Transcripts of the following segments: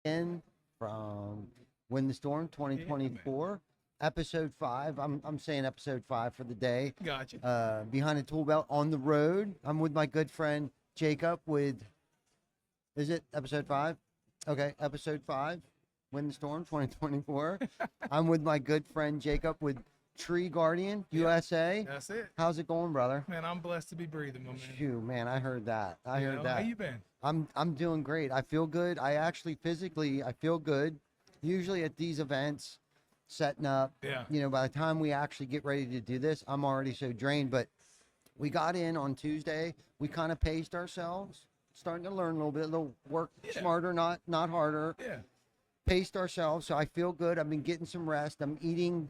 in from Win the Storm 2024, episode 5. I'm saying episode 5 for the day. Gotcha. Behind the Toolbelt on the road. I'm with my good friend Jacob is it episode 5? Okay, episode 5, Win the Storm 2024. I'm with my good friend Jacob with Tree Guardian USA. That's it. How's it going, brother? Man, I'm blessed to be breathing, my man. Shoot, man, I heard that. I heard that. How you been? I'm doing great. I feel good. I actually physically I feel good. Usually at these events, setting up. Yeah. By the time we actually get ready to do this, I'm already so drained. But we got in on Tuesday. We kind of paced ourselves, starting to learn a little work smarter, not harder. Yeah. Paced ourselves, so I feel good. I've been getting some rest. I'm eating,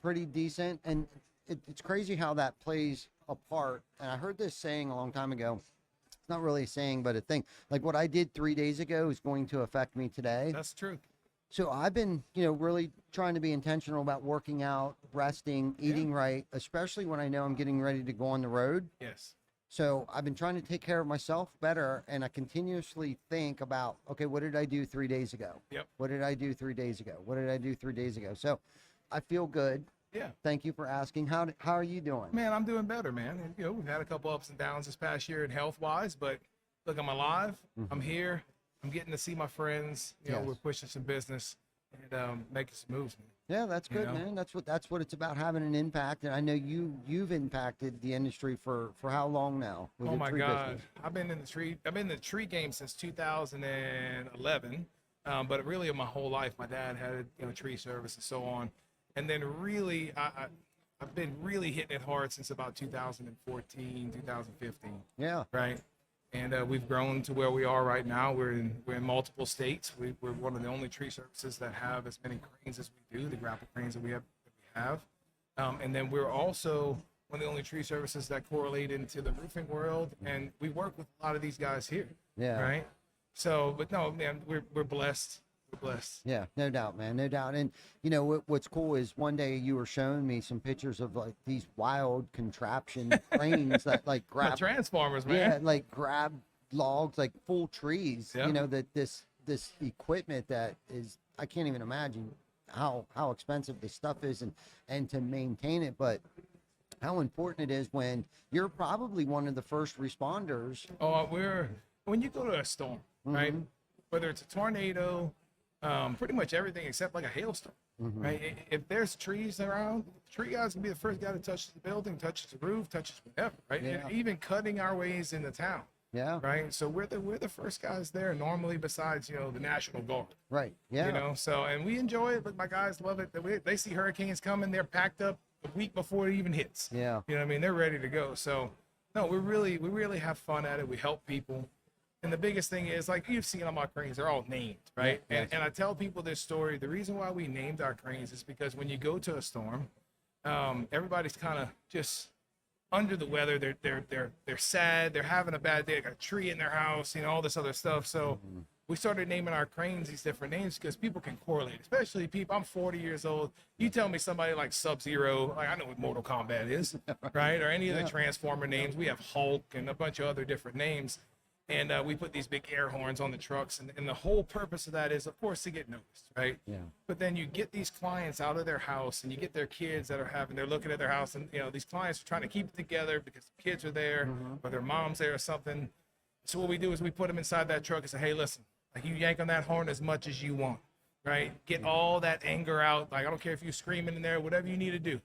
pretty decent, and it's crazy how that plays a part. And I heard this saying a long time ago. It's not really a saying, but a thing. Like what I did 3 days ago is going to affect me today. That's true. So I've been, really trying to be intentional about working out, resting, eating right, especially when I know I'm getting ready to go on the road. Yes. So I've been trying to take care of myself better, and I continuously think about, okay, what did I do 3 days ago? Yep. What did I do 3 days ago? What did I do 3 days ago? So I feel good. Yeah. Thank you for asking. How are you doing? Man, I'm doing better, man. And, we've had a couple ups and downs this past year in health-wise, but look, I'm alive. Mm-hmm. I'm here. I'm getting to see my friends. We're pushing some business and making some moves, man. Yeah, that's good, man. That's what it's about, having an impact. And I know you've impacted the industry for how long now? Oh my God, I've been in the tree game since 2011. But really, my whole life, my dad had tree service and so on. And then really, I've been really hitting it hard since about 2014, 2015. Yeah. Right. And we've grown to where we are right now. We're in multiple states. We're one of the only tree services that have as many cranes as we do, the grapple cranes that we have. And then we're also one of the only tree services that correlate into the roofing world. And we work with a lot of these guys here. Yeah. Right. So, but no, man, we're blessed. We're blessed. Yeah, no doubt, man, no doubt. And what's cool is one day you were showing me some pictures of like these wild contraption cranes that like grab transformers, man. Yeah, like grab logs, like full trees. Yeah. That this equipment that is, I can't even imagine how expensive this stuff is and to maintain it, but how important it is when you're probably one of the first responders. Oh, when you go to a storm, right? Whether it's a tornado, pretty much everything except like a hailstorm, right? If there's trees around, the tree guy's gonna be the first guy to touch the building, touches the roof, touches whatever, right? Yeah. And even cutting our ways into town, Yeah. right? So we're the first guys there normally, besides the National Guard, Right. Yeah. So and we enjoy it. But my guys love it. They see hurricanes coming, they're packed up a week before it even hits. Yeah. You know what I mean? They're ready to go. So no, we really have fun at it. We help people. And the biggest thing is, like you've seen on my cranes, they're all named, right? Yeah, and I tell people this story. The reason why we named our cranes is because when you go to a storm, everybody's kind of just under the weather. They're sad. They're having a bad day. They got a tree in their house, all this other stuff. So we started naming our cranes these different names because people can correlate, especially people. I'm 40 years old. You tell me somebody like Sub-Zero, like I know what Mortal Kombat is, right? Or any of the Transformer names. We have Hulk and a bunch of other different names. And we put these big air horns on the trucks. And the whole purpose of that is, of course, to get noticed, right? Yeah. But then you get these clients out of their house and you get their kids that they're looking at their house. And, these clients are trying to keep it together because the kids are there or their mom's there or something. So what we do is we put them inside that truck and say, hey, listen, like you yank on that horn as much as you want, right? Get all that anger out. Like, I don't care if you're screaming in there, whatever you need to do.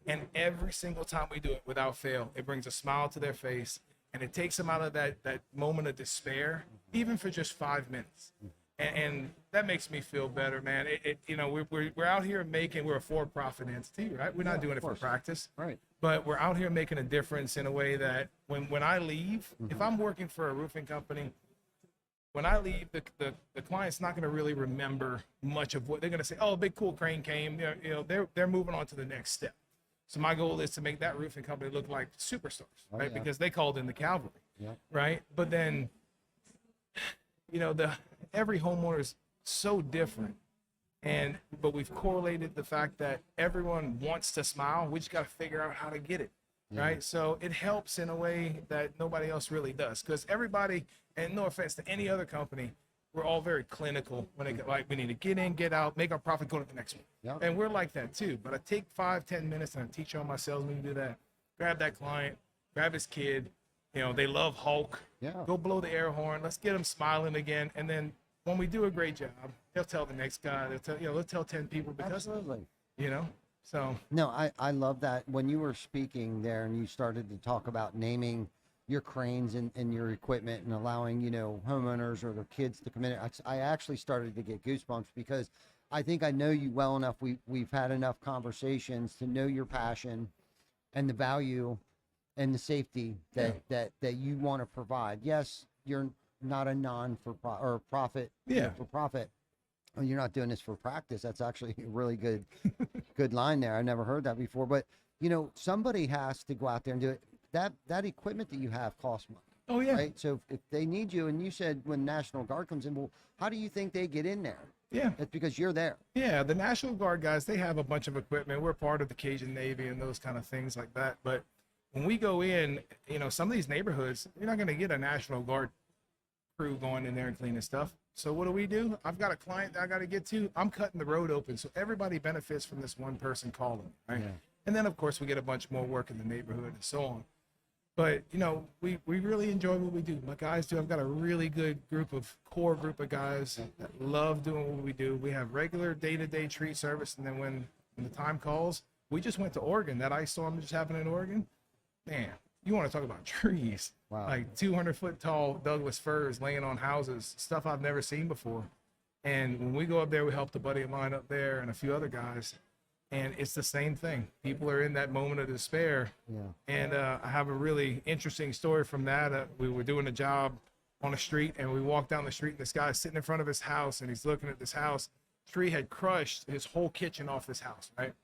And every single time we do it without fail, it brings a smile to their face. And it takes them out of that moment of despair, even for just 5 minutes. And that makes me feel better, man. We're out here we're a for-profit entity, right? We're not doing it for practice. Right. But we're out here making a difference in a way that when I leave, if I'm working for a roofing company, when I leave, the client's not going to really remember much of what they're going to say. Oh, a big cool crane came. They're moving on to the next step. So my goal is to make that roofing company look like superstars, right? Yeah. Because they called in the cavalry, right? But then, every homeowner is so different, but we've correlated the fact that everyone wants to smile. We just got to figure out how to get it, right? So it helps in a way that nobody else really does, because everybody, and no offense to any other company, we're all very clinical when it like we need to get in, get out, make our profit, go to the next one. Yep. And we're like that too. But I take 5-10 minutes and I teach all my salesmen to do that. Grab that client, grab his kid. You know, they love Hulk. Yeah. Go blow the air horn. Let's get them smiling again. And then when we do a great job, they'll tell the next guy. They'll tell 10 people because Absolutely. you know. So No, I love that. When you were speaking there and you started to talk about naming your cranes and your equipment and allowing, you know, homeowners or their kids to come in, I actually started to get goosebumps because I think I know you well enough. We've had enough conversations to know your passion and the value and the safety that you want to provide. Yes, you're not a profit. Yeah. For profit. Well, you're not doing this for practice. That's actually a really good line there. I never heard that before. But you know, somebody has to go out there and do it. That equipment that you have costs money. oh yeah. Right. So if they need you, and you said when National Guard comes in, well, how do you think they get in there? Yeah. It's because you're there. Yeah, the National Guard guys, they have a bunch of equipment. We're part of the Cajun Navy and those kind of things like that. But when we go in, you know, some of these neighborhoods, you're not going to get a National Guard crew going in there and cleaning stuff. So what do? I've got a client that I got to get to. I'm cutting the road open, so everybody benefits from this one person calling, right? Yeah. And then, of course, we get a bunch more work in the neighborhood and so on. But, you know, we really enjoy what we do. My guys do. I've got a really good core group of guys that love doing what we do. We have regular day-to-day tree service, and then when the time calls, we just went to Oregon. That ice storm just happened in Oregon. Man, you want to talk about trees. Wow. Like 200-foot tall Douglas firs laying on houses, stuff I've never seen before. And when we go up there, we helped a buddy of mine up there and a few other guys. And it's the same thing. People are in that moment of despair. Yeah. And I have a really interesting story from that. We were doing a job on a street, and we walked down the street, and this guy's sitting in front of his house, and he's looking at this house. Tree had crushed his whole kitchen off this house, right?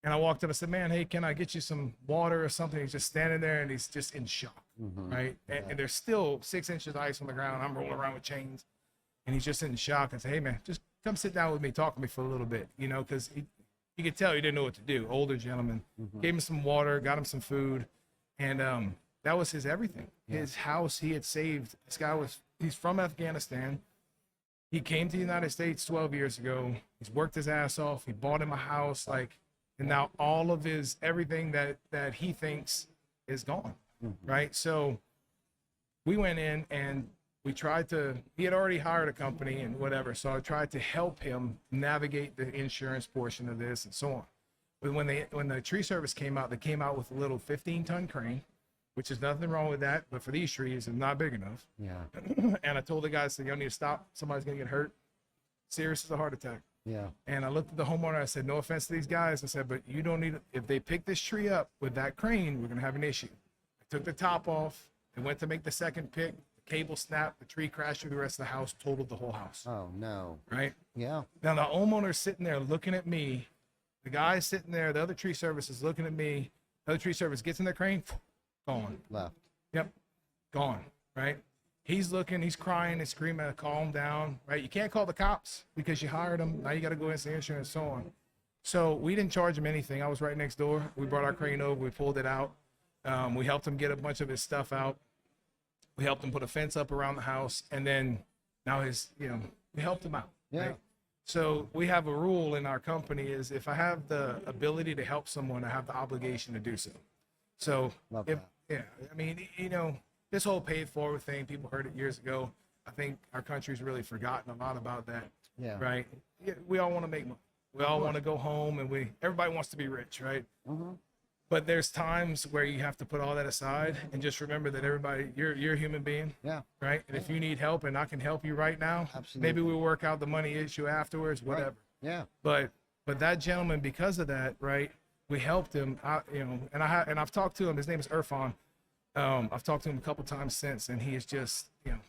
And I walked up and said, man, hey, can I get you some water or something? He's just standing there, and he's just in shock, right? And there's still 6 inches of ice on the ground. I'm rolling around with chains, and he's just in shock. I said, hey, man, just come sit down with me, talk to me for a little bit, you know, because you could tell he didn't know what to do. Older gentleman. Gave him some water, got him some food, and that was his everything. His house he had saved. This guy he's from Afghanistan. He came to the United States 12 years ago. He's worked his ass off. He bought him a house, and now all of his everything that he thinks is gone, right? So we went in and he had already hired a company and whatever. So I tried to help him navigate the insurance portion of this and so on. But when the tree service came out, they came out with a little 15-ton crane, which is nothing wrong with that. But for these trees, it's not big enough. Yeah. And I told the guys, y'all need to stop. Somebody's going to get hurt. Serious as a heart attack. Yeah. And I looked at the homeowner. I said, no offense to these guys. I said, but you don't need, if they pick this tree up with that crane, we're going to have an issue. I took the top off. They went to make the second pick. Cable snapped, the tree crashed through the rest of the house, totaled the whole house. Oh no. Right? Yeah. Now the homeowner's sitting there looking at me. The guy's sitting there, the other tree service is looking at me. The other tree service gets in the crane, gone. Left. Yep. Gone. Right? He's looking, he's crying, he's screaming, calm down. Right? You can't call the cops because you hired them. Now you got to go into the insurance and so on. So we didn't charge him anything. I was right next door. We brought our crane over, we pulled it out. We helped him get a bunch of his stuff out. We helped him put a fence up around the house, and then now we helped him out. Yeah. Right? So we have a rule in our company is if I have the ability to help someone, I have the obligation to do so. So Love that. yeah, I mean, you know, this whole paid forward thing, people heard it years ago. I think our country's really forgotten a lot about that. Yeah. Right? Yeah, we all want to make money. We all want to go home, and everybody wants to be rich, right? But there's times where you have to put all that aside and just remember that you're a human being. Yeah. Right. And if you need help and I can help you right now, Absolutely. maybe we'll work out the money issue afterwards, whatever. Right. Yeah. But that gentleman, because of that, right, we helped him out, you know, and I've talked to him. His name is Irfan. I've talked to him a couple times since, and he is just, you know,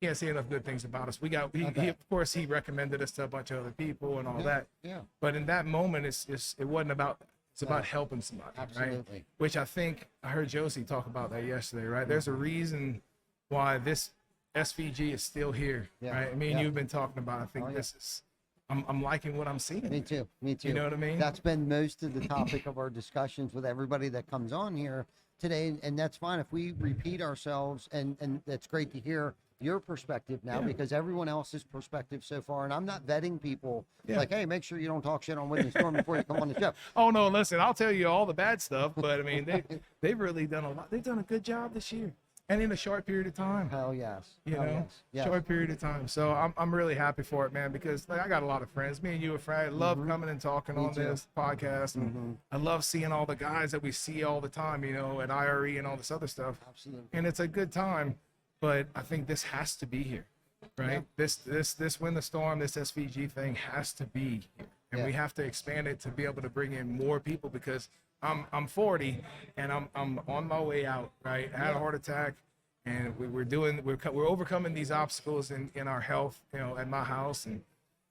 can't say enough good things about us. He of course he recommended us to a bunch of other people and all that. Yeah. But in that moment, it wasn't about. It's about helping somebody, Absolutely. right? Which I think I heard Josie talk about that yesterday, right? There's a reason why this SVG is still here, Yeah. right? Me and Yeah. you've been talking about. I think this is. I'm liking what I'm seeing. Me too. Me too. You know what I mean? That's been most of the topic of our discussions with everybody that comes on here today, and that's fine if we repeat ourselves, and that's great to hear. your perspective now, because everyone else's perspective so far, and I'm not vetting people like, hey, make sure you don't talk shit on Whitney Storm before you come on the show. Oh no, listen, I'll tell you all the bad stuff, but I mean, they've really done a lot. They've done a good job this year, and in a short period of time. Hell yes. You Hell know, yes. short period of time. So I'm really happy for it, man, because like I got a lot of friends. Me and you are friends. I love coming and talking on this podcast, and I love seeing all the guys that we see all the time, you know, at IRE and all this other stuff. Absolutely. And it's a good time, but I think this has to be here, right? This Win the Storm, this SVG thing has to be here, and we have to expand it to be able to bring in more people, because I'm 40 and I'm on my way out, right? I had a heart attack. And we're overcoming these obstacles in our health, you know, at my house, and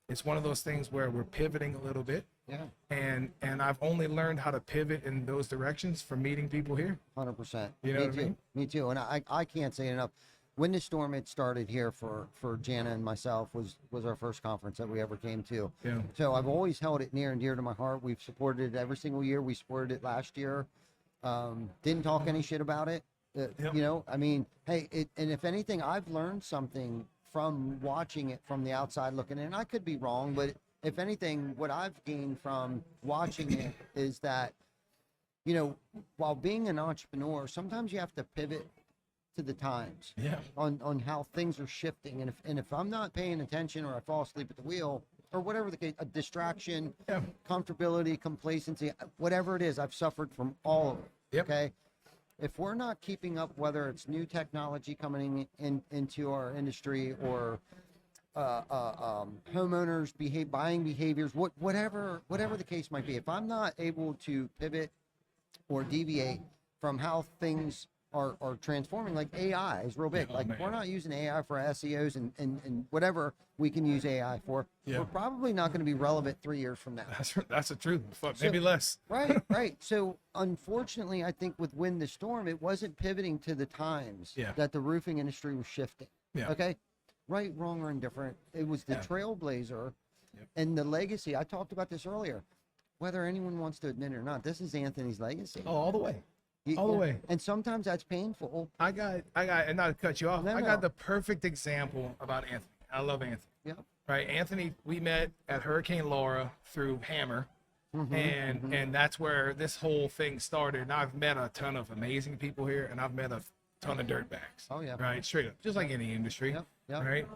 it's one of those things where we're pivoting a little bit. Yeah. And I've only learned how to pivot in those directions from meeting people here. 100%. You know Me what I too. mean? Me too. And I can't say it enough. When the Storm had started here for Jana and myself was our first conference that we ever came to. Yeah. So I've always held it near and dear to my heart. We've supported it every single year. We supported it last year. Didn't talk any shit about it. You know, I mean, hey, and if anything, I've learned something from watching it from the outside looking in. I could be wrong, but if anything, what I've gained from watching it is that, you know, while being an entrepreneur, sometimes you have to pivot to the times on how things are shifting. And if I'm not paying attention, or I fall asleep at the wheel, or whatever the case, a distraction, comfortability, complacency, whatever it is, I've suffered from all of it. Okay. If we're not keeping up, whether it's new technology coming into our industry, or homeowners buying behaviors, whatever the case might be, if I'm not able to pivot or deviate from how things are transforming, like AI is real big. If we're not using AI for SEOs and whatever we can use AI for, we're probably not going to be relevant 3 years from now. That's the truth. Maybe less. Right. So unfortunately, I think with Win the Storm, it wasn't pivoting to the times that the roofing industry was shifting. Okay. Right, wrong, or indifferent. It was the trailblazer and the legacy. I talked about this earlier. Whether anyone wants to admit it or not, this is Anthony's legacy. Oh, all the way. All the way. And sometimes that's painful. I got, and not to cut you off, I got the perfect example about Anthony. I love Anthony. Right. Anthony, we met at Hurricane Laura through Hammer. And that's where this whole thing started. And I've met a ton of amazing people here, and I've met a ton of dirtbags. Oh, yeah. Right. Straight up. Just like any industry. Yep. Right.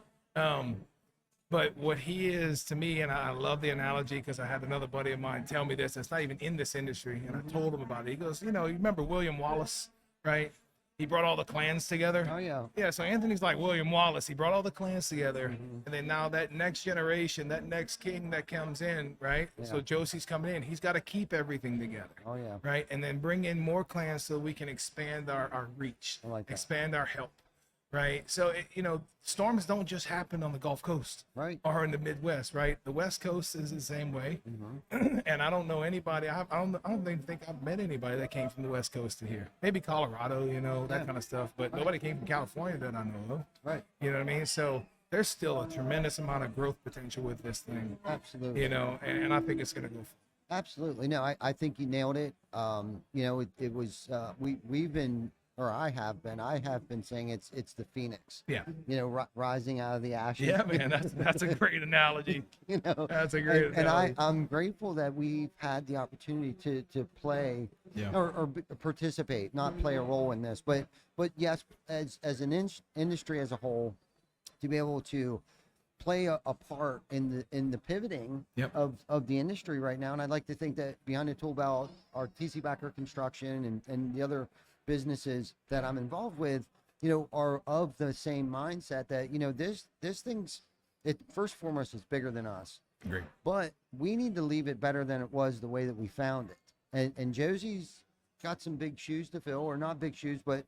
But what he is to me, and I love the analogy, because I had another buddy of mine tell me this, that's not even in this industry, and I told him about it. He goes, you know, you remember William Wallace, right? He brought all the clans together. Oh, yeah. Yeah, so Anthony's like William Wallace. He brought all the clans together, and then now that next generation, that next king that comes in, right? Yeah. So Josie's coming in. He's got to keep everything together. Oh, yeah. Right? And then bring in more clans so we can expand our reach, I like that. expand our help. Right. So, you know, storms don't just happen on the Gulf Coast, right, or in the Midwest, right? The West Coast is the same way. And I don't know anybody. I don't even think I've met anybody that came from the West Coast to here. Maybe Colorado, you know, that kind of stuff. But nobody came from California that I know of. Right. You know what I mean? So there's still a tremendous amount of growth potential with this thing. Absolutely. You know, and I think it's going to go. Absolutely. No, I think you nailed it. You know, it was, we've been, or I have been saying it's the Phoenix. Yeah. You know, rising out of the ashes. Yeah, man, that's a great analogy. You know, that's a great analogy. And I'm grateful that we've had the opportunity to play or participate, not play a role in this, but yes, as an industry as a whole, to be able to play a part in the pivoting of the industry right now. And I'd like to think that behind the Toolbelt, our TC Backer Construction and the other businesses that I'm involved with, you know, are of the same mindset that, you know, this thing's, it first and foremost is bigger than us. Great. But we need to leave it better than it was the way that we found it. And Josie's got some big shoes to fill, or not big shoes, but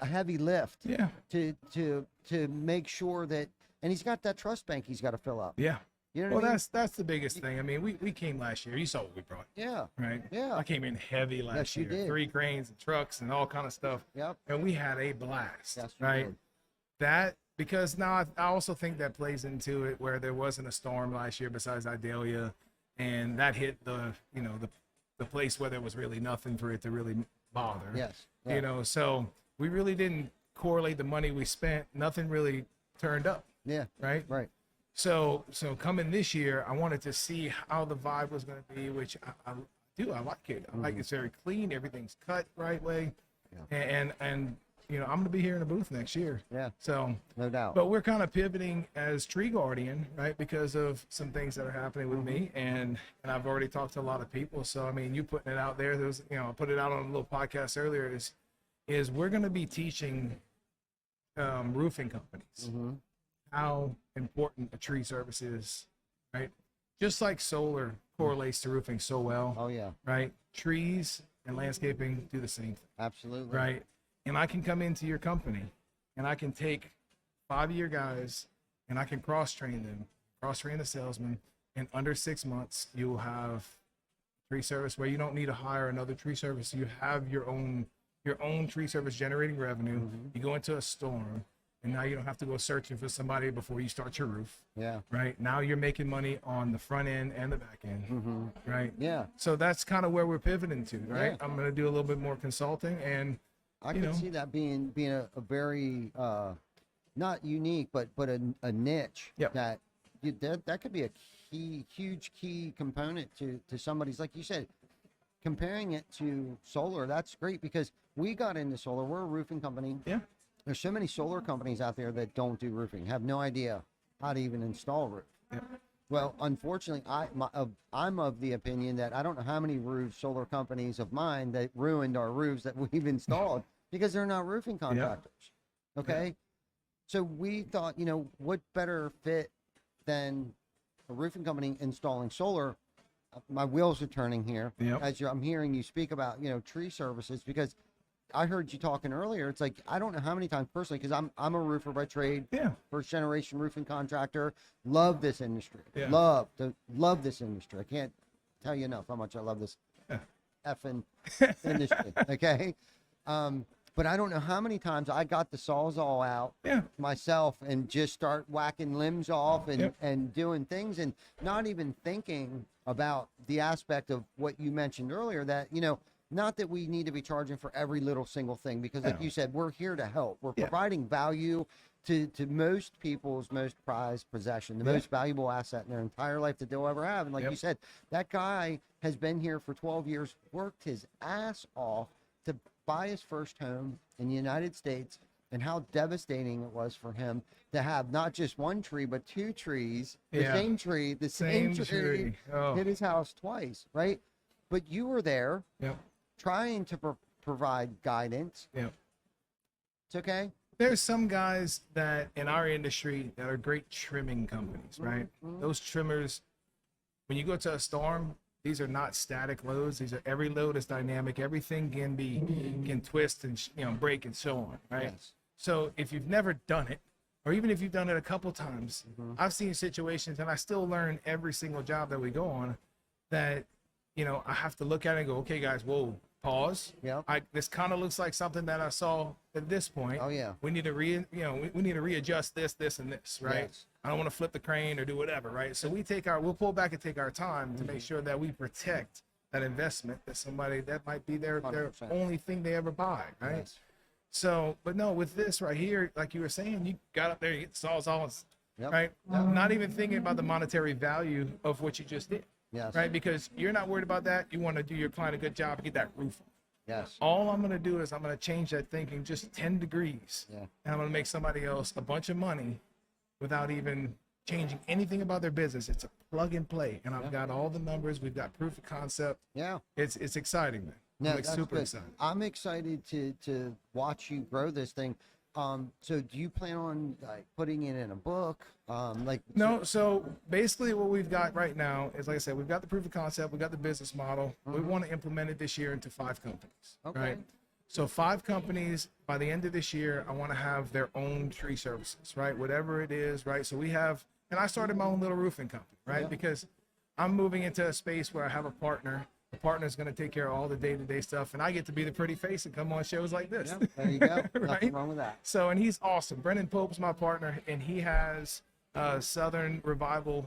a heavy lift. Yeah. To make sure that, and he's got that trust bank he's got to fill up. Yeah. You know what I mean? That's the biggest thing. I mean, we came last year. You saw what we brought. Yeah. Right? Yeah. I came in heavy last year. You did. 3 cranes and trucks and all kind of stuff. Yep. And we had a blast. Yes, you right? did. That, because now I also think that plays into it, where there wasn't a storm last year besides Idalia, and that hit the place where there was really nothing for it to really bother. Yes. Yeah. You know, so we really didn't correlate the money we spent, nothing really turned up, Yeah. right? Right. So coming this year, I wanted to see how the vibe was going to be, which I do. I like it. I like it's very clean. Everything's cut right way, and you know, I'm going to be here in the booth next year. Yeah. So No doubt. but we're kind of pivoting as tree guardian, right? Because of some things that are happening with me, and I've already talked to a lot of people. So I mean, you putting it out there. There's, you know, I put it out on a little podcast earlier. Is we're going to be teaching roofing companies how important a tree service is, right? Just like solar correlates to roofing so well, Oh yeah. right? Trees and landscaping do the same thing, Absolutely. right? And I can come into your company and I can take 5 of your guys and I can cross-train them, cross-train the salesman. In under 6 months, you will have tree service where you don't need to hire another tree service. You have your own tree service generating revenue. You go into a storm, and now you don't have to go searching for somebody before you start your roof. Yeah. Right now, you're making money on the front end and the back end. Right. Yeah. So that's kind of where we're pivoting to. Right. Yeah. I'm going to do a little bit more consulting, and I you could know. see that being a very not unique, but a niche. Yep. That could be a huge key component to somebody's, like you said, comparing it to solar. That's great because we got into solar. We're a roofing company. Yeah. There's so many solar companies out there that don't do roofing, have no idea how to even install a roof. Yep. Well, unfortunately, I'm of the opinion that I don't know how many solar companies of mine that ruined our roofs that we've installed because they're not roofing contractors. Okay. So we thought, you know, what better fit than a roofing company installing solar? My wheels are turning here as I'm hearing you speak about, you know, tree services, because I heard you talking earlier. It's like, I don't know how many times personally, because I'm a roofer by trade, first generation roofing contractor. Love this industry. Love this industry. I can't tell you enough how much I love this effing industry. Okay. But I don't know how many times I got the Sawzall out myself and just start whacking limbs off and doing things and not even thinking about the aspect of what you mentioned earlier, that, you know, not that we need to be charging for every little single thing, because like you said, we're here to help. We're providing value to most people's most prized possession, the most valuable asset in their entire life that they'll ever have. And like you said, that guy has been here for 12 years, worked his ass off to buy his first home in the United States, and how devastating it was for him to have not just one tree, but two trees, the same tree hit his house twice, right? But you were there trying to provide guidance. It's okay. There's some guys that in our industry that are great trimming companies, right? Those trimmers, when you go to a storm, these are not static loads. These are, every load is dynamic. Everything can twist and, you know, break and so on, right? So if you've never done it, or even if you've done it a couple times, I've seen situations, and I still learn every single job that we go on, that, you know, I have to look at it and go, okay, guys, whoa, pause. This kind of looks like something that I saw at this point. We need to we need to readjust this, and this, right? I don't want to flip the crane or do whatever, right? So we'll pull back and take our time to make sure that we protect that investment that somebody that might be their only thing they ever buy, right? So, but no, with this right here, like you were saying, you got up there, you get the Sawzall, right? Not even thinking about the monetary value of what you just did. Right, because you're not worried about that. You want to do your client a good job and get that roof on. All I'm going to do is I'm going to change that thinking just 10 degrees, and I'm going to make somebody else a bunch of money without even changing anything about their business. It's a plug and play, and I've got all the numbers. We've got proof of concept. It's exciting, man. No, I'm super excited. I'm excited to watch you grow this thing. So do you plan on like putting it in a book? No, so basically what we've got right now is, like I said, we've got the proof of concept, we've got the business model. We want to implement it this year into 5 companies. Right? So 5 companies by the end of this year, I want to have their own tree services, right? Whatever it is, right? So we have, and I started my own little roofing company, right? Because I'm moving into a space where I have a partner. The partner's going to take care of all the day-to-day stuff, and I get to be the pretty face and come on shows like this. There you go. Right? Nothing wrong with that. So, and he's awesome. Brendan Pope's my partner, and he has Southern Revival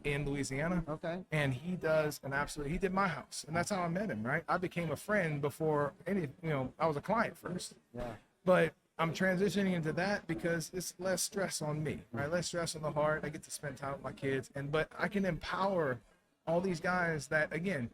in Louisiana. And he does he did my house, and that's how I met him, right? I became a friend before I was a client first. But I'm transitioning into that because it's less stress on me, right? Less stress on the heart. I get to spend time with my kids, but I can empower all these guys that, again,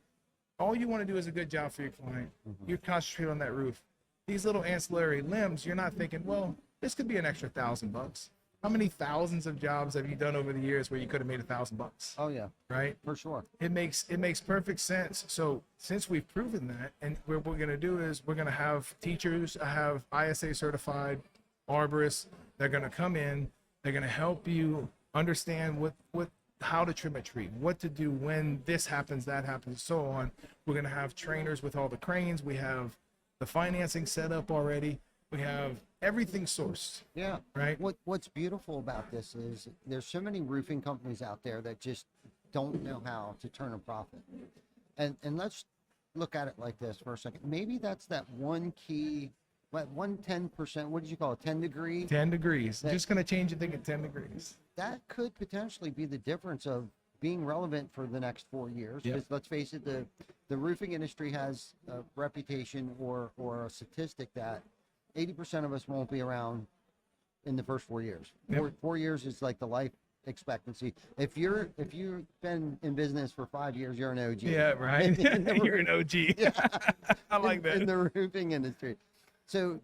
all you want to do is a good job for your client. You concentrate on that roof. These little ancillary limbs, you're not thinking, well, this could be an extra $1,000. How many thousands of jobs have you done over the years where you could have made $1,000? Oh yeah, right? for sure. It makes perfect sense. So since we've proven that, and what we're going to do is we're going to have teachers, have ISA certified arborists. They're going to come in. They're going to help you understand how to trim a tree, what to do when this happens, that happens, so on. We're going to have trainers with all the cranes. We have the financing set up already. We have everything sourced. Yeah. Right. What's beautiful about this is there's so many roofing companies out there that just don't know how to turn a profit. And let's look at it like this for a second. Maybe that's that one key, what, 110%, what did you call it? 10 degree? 10 degrees. Just going to change the thing at 10 degrees. That could potentially be the difference of being relevant for the next 4 years. Yep. Because let's face it, the roofing industry has a reputation or a statistic that 80% of us won't be around in the first 4 years. Yep. 4 years is like the life expectancy. If you've been in business for 5 years, you're an OG. Yeah, right. You're an OG. Yeah. I like that. In the roofing industry. So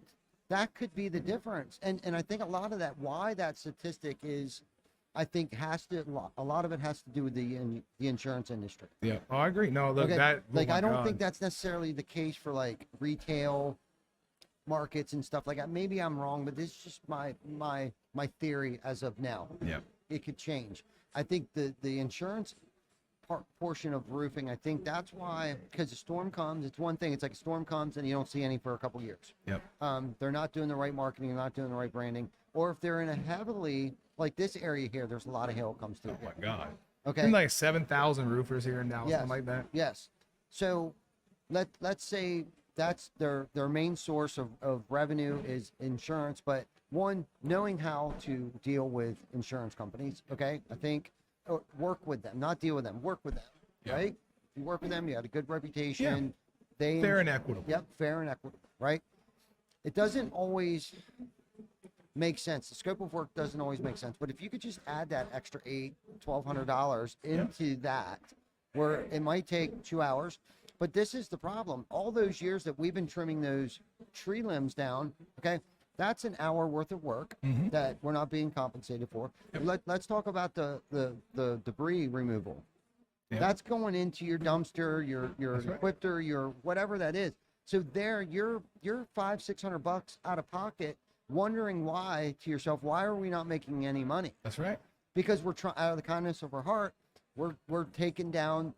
that could be the difference. And I think a lot of that, why that statistic is, I think a lot of it has to do with the insurance industry. Yeah. Oh, I agree. No, look, Okay? that. Like, I don't think that's necessarily the case for like retail markets and stuff like that. Maybe I'm wrong, but this is just my theory as of now. Yeah. It could change. I think the insurance portion of roofing, I think that's why, because the storm comes, it's one thing. It's like a storm comes and you don't see any for a couple years. Yep. They're not doing the right marketing, they're not doing the right branding, or if they're in a heavily, like this area here, there's a lot of hail comes through. Oh my God. Okay. There's like 7,000 roofers here in Dallas, Yes. something like that. Yes. So let's say that's their main source of revenue is insurance, but one, knowing how to deal with insurance companies. Okay. I think work with them, not deal with them, work with them. Yeah. Right. If you work with them, you had a good reputation. Yeah. Fair and equitable. Yep. Fair and equitable. Right. It doesn't always make sense. The scope of work doesn't always make sense, but if you could just add that extra $1,200 into that, where it might take 2 hours, but this is the problem. All those years that we've been trimming those tree limbs down, okay, that's an hour worth of work that we're not being compensated for. Yep. Let's talk about the debris removal. Yep. That's going into your dumpster, your right. equipter, your whatever that is. So there, you're $500-600 out of pocket, wondering why to yourself, why are we not making any money? That's right. Because we're trying, out of the kindness of our heart, we're taking down,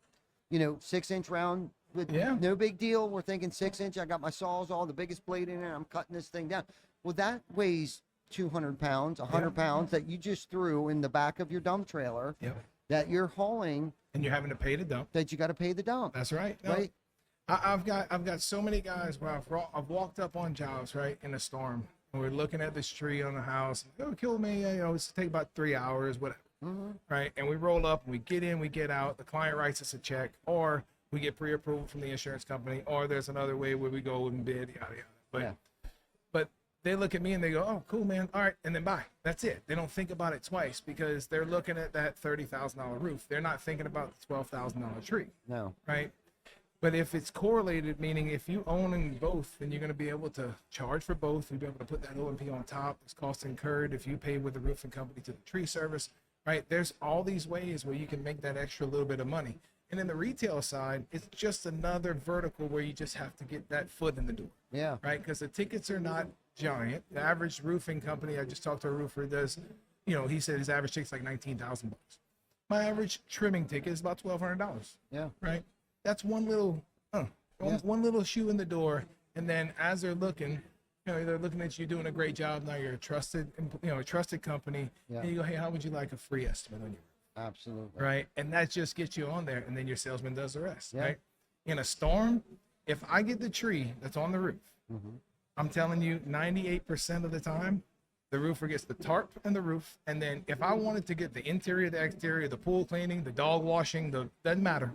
6-inch round with no big deal. We're thinking 6-inch. I got my saws, all the biggest blade in there. I'm cutting this thing down. Well, that weighs 200 pounds, 100 pounds that you just threw in the back of your dump trailer that you're hauling. And you're having to pay the dump. That you got to pay the dump. That's right. No, Right. I've got so many guys where I've walked up on jobs, right, in a storm. And we're looking at this tree on the house. Oh, kill me. It's take about 3 hours, whatever. Right. And we roll up and we get in, we get out. The client writes us a check, or we get pre-approval from the insurance company, or there's another way where we go and bid, yada, yada. But they look at me and they go, oh, cool, man. All right. And then bye. That's it. They don't think about it twice because they're looking at that $30,000 roof. They're not thinking about the $12,000 tree. No. Right. But if it's correlated, meaning if you own both, then you're going to be able to charge for both. You'll be able to put that O&P on top. There's costs incurred if you pay with the roofing company to the tree service, right? There's all these ways where you can make that extra little bit of money. And in the retail side, it's just another vertical where you just have to get that foot in the door. Yeah. Right? Because the tickets are not giant. The average roofing company, I just talked to a roofer, does, he said his average ticket's like $19,000. My average trimming ticket is about $1,200. Yeah. Right? That's one little shoe in the door, and then as they're looking, they're looking at you doing a great job. Now you're a trusted company, and you go, hey, how would you like a free estimate on your Absolutely. right? And that just gets you on there, and then your salesman does the rest, right? In a storm, if I get the tree that's on the roof, I'm telling you, 98% of the time, the roofer gets the tarp and the roof, and then if I wanted to get the interior, the exterior, the pool cleaning, the dog washing, doesn't matter.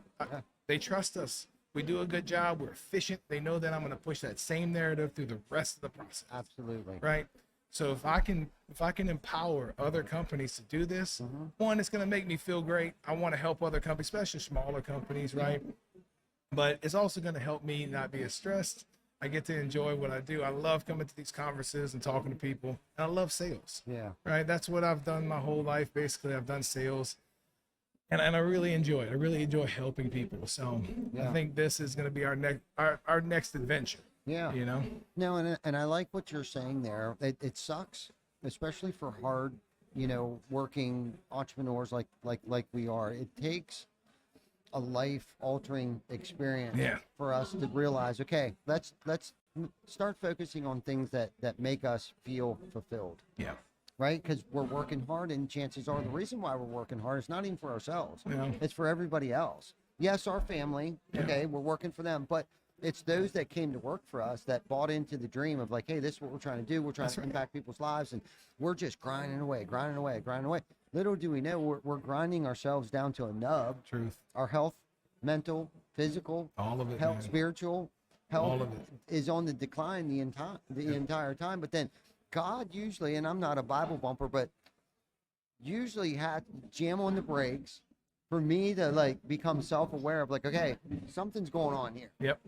They trust us. we do a good job, we're efficient, they know that I'm going to push that same narrative through the rest of the process. Absolutely. Right. So if I can empower other companies to do this, one, it's going to make me feel great. I want to help other companies, especially smaller companies, right? But it's also going to help me not be as stressed. I get to enjoy what I do. I love coming to these conferences and talking to people. And I love sales. Yeah. Right. That's what I've done my whole life. Basically, I've done sales. And I really enjoy it. I really enjoy helping people. So I think this is going to be our next adventure. Yeah. You know? No, and I like what you're saying there. It sucks, especially for hard, working entrepreneurs like we are. It takes a life-altering experience for us to realize, okay, let's start focusing on things that make us feel fulfilled. Yeah. Right? Because we're working hard, and chances are the reason why we're working hard is not even for ourselves. Yeah. It's for everybody else. Yes, our family, okay, we're working for them, but it's those that came to work for us that bought into the dream of like, hey, this is what we're trying to do. We're trying to impact people's lives, and we're just grinding away. Little do we know, we're grinding ourselves down to a nub. Truth. Our health, mental, physical, all of it, health, man. spiritual health, all of it is on the decline the entire time. But then God usually, and I'm not a Bible bumper, but usually had to jam on the brakes for me to like become self-aware of like, okay, something's going on here. Yep.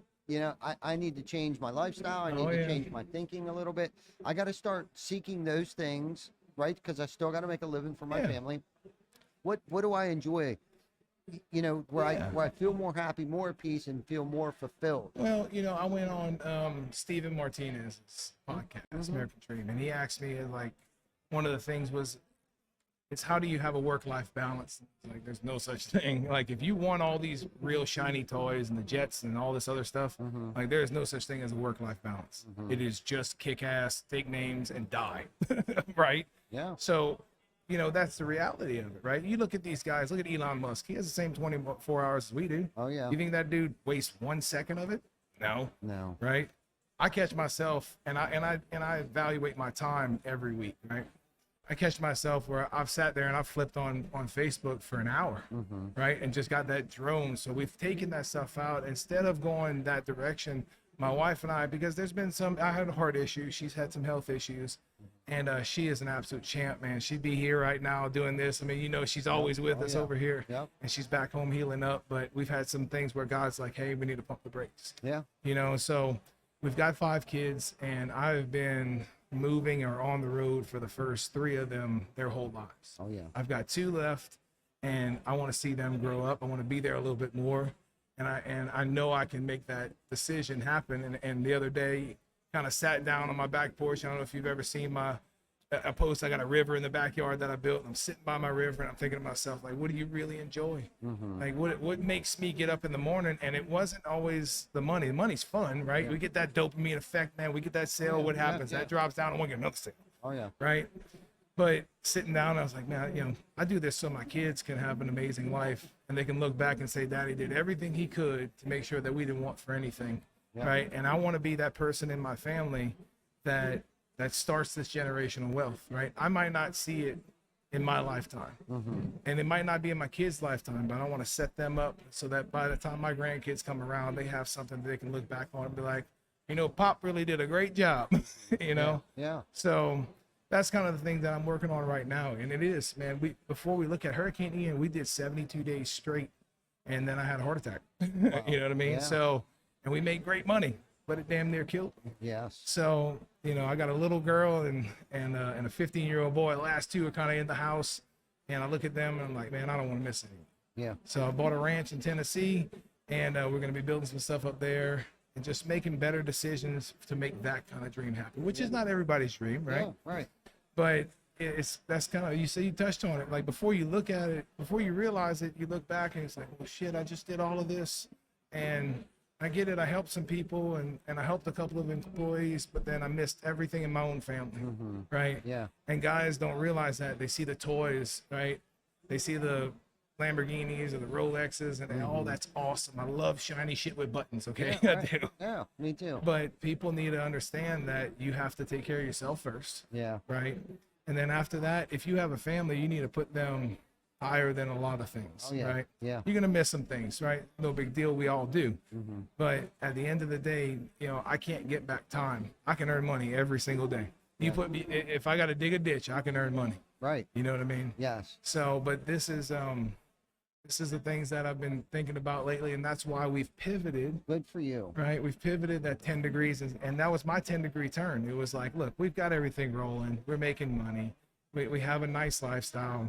I need to change my lifestyle. I need to change my thinking a little bit. I got to start seeking those things, right? Because I still got to make a living for my family. What do I enjoy? Where I feel more happy, more at peace, and feel more fulfilled. Well, I went on Stephen Martinez's podcast, American Dream, and he asked me like, one of the things was, it's how do you have a work-life balance? Like, there's no such thing. Like, if you want all these real shiny toys and the jets and all this other stuff, like, there's no such thing as a work-life balance. It is just kick ass, take names, and die, right? Yeah. So, that's the reality of it, right? You look at these guys. Look at Elon Musk. He has the same 24 hours as we do. Oh yeah. You think that dude wastes 1 second of it? No. Right? I catch myself, and I evaluate my time every week, right? I catch myself where I've sat there and I've flipped on Facebook for an hour, right? And just got that drone. So we've taken that stuff out. Instead of going that direction, my wife and I, because there's been I had a heart issue. She's had some health issues. And she is an absolute champ, man. She'd be here right now doing this. I mean, she's always with us over here. Yep. And she's back home healing up. But we've had some things where God's like, hey, we need to pump the brakes. Yeah. So we've got 5 kids, and I've been moving or on the road for the first 3 of them their whole lives. Oh yeah. I've got 2 left, and I want to see them grow up. I want to be there a little bit more. And I know I can make that decision happen. And the other day, kind of sat down on my back porch. I don't know if you've ever seen a post. I got a river in the backyard that I built. And I'm sitting by my river, and I'm thinking to myself, like, what do you really enjoy? Like, what makes me get up in the morning? And it wasn't always the money. The money's fun, right? Yeah. We get that dopamine effect, man. We get that sale. What happens? That drops down. I want to get another sale. Oh yeah. Right. But sitting down, I was like, man, I do this so my kids can have an amazing life, and they can look back and say, Daddy did everything he could to make sure that we didn't want for anything. Yeah. Right. And I want to be that person in my family that starts this generational wealth. Right. I might not see it in my lifetime, and it might not be in my kids' lifetime, but I want to set them up so that by the time my grandkids come around, they have something they can look back on and be like, Pop really did a great job. Yeah. So that's kind of the thing that I'm working on right now. And it is, man, before we look at Hurricane Ian, we did 72 days straight, and then I had a heart attack. Wow. You know what I mean? Yeah. So, and we made great money, but it damn near killed me. Yes. So, I got a little girl and a 15-year-old boy. The last 2 are kind of in the house, and I look at them and I'm like, man, I don't want to miss anything. Yeah. So I bought a ranch in Tennessee, and we're going to be building some stuff up there and just making better decisions to make that kind of dream happen, which is not everybody's dream, right? Yeah, right. But that's kind of, you touched on it. Like, before you look at it, before you realize it, you look back and it's like, well, shit, I just did all of this, and I get it. I helped some people, and I helped a couple of employees, but then I missed everything in my own family, right? Yeah. And guys don't realize that. They see the toys, right? They see the Lamborghinis or the Rolexes, and all that's awesome. I love shiny shit with buttons, okay? Yeah, right. I do. Yeah, me too. But people need to understand that you have to take care of yourself first. Yeah. Right? And then after that, if you have a family, you need to put them higher than a lot of things, Oh, yeah. right? Yeah. You're gonna miss some things, right? No big deal. We all do. Mm-hmm. But at the end of the day, I can't get back time. I can earn money every single day. You put me, if I got to dig a ditch, I can earn money. Right. You know what I mean? Yes. So, but this is the things that I've been thinking about lately, and that's why we've pivoted. Good for you. Right, we've pivoted at 10 degrees, and that was my 10-degree turn. It was like, look, we've got everything rolling. We're making money. We have a nice lifestyle,